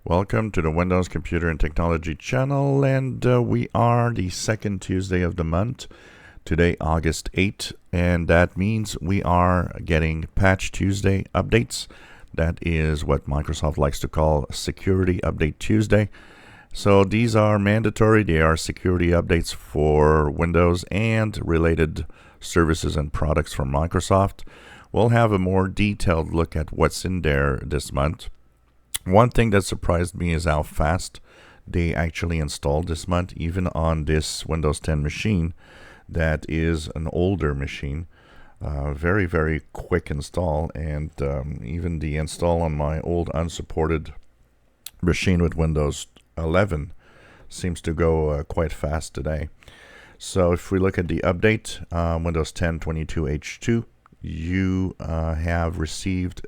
Welcome to the Windows Computer and Technology channel, and we are the second Tuesday of the month, today August 8th, and that means we are getting Patch Tuesday updates. That is what Microsoft likes to call Security Update Tuesday. So these are mandatory. They are security updates for Windows and related services and products from Microsoft. We'll have a more detailed look at what's in there this month. One thing that surprised me is how fast they actually installed this month, even on this Windows 10 machine that is an older machine. Very, very quick install, and even the install on my old unsupported machine with Windows 11 seems to go quite fast today. So if we look at the update, Windows 10 22H2, you have received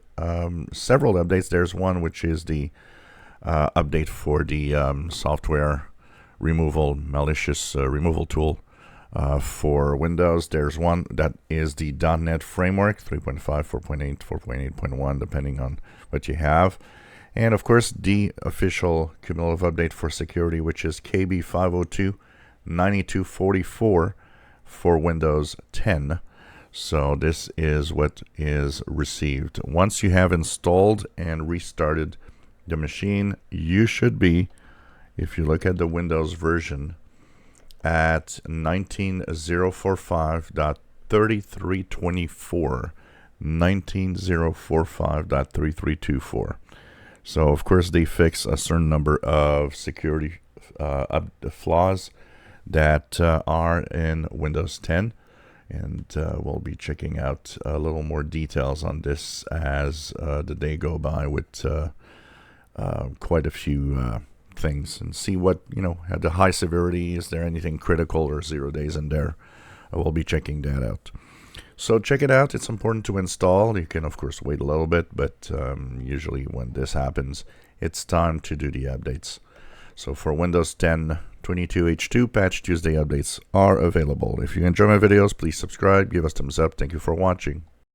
several updates. There's one which is the update for the software removal, malicious removal tool for Windows. There's one that is the .NET Framework 3.5, 4.8, 4.8.1, depending on what you have. And of course, the official cumulative update for security, which is KB 502 9244 for Windows 10. So this is what is received. Once you have installed and restarted the machine, you should be, if you look at the Windows version, at 19045.3324, 19045.3324. So of course they fix a certain number of security flaws that are in Windows 10. And we'll be checking out a little more details on this as the day go by with quite a few things, and see what, at the high severity, is there anything critical or 0 days in there. We'll be checking that out. So check it out. It's important to install. You can, of course, wait a little bit, but usually when this happens, it's time to do the updates. So for Windows 10 22H2, Patch Tuesday updates are available. If you enjoy my videos, please subscribe, give us thumbs up. Thank you for watching.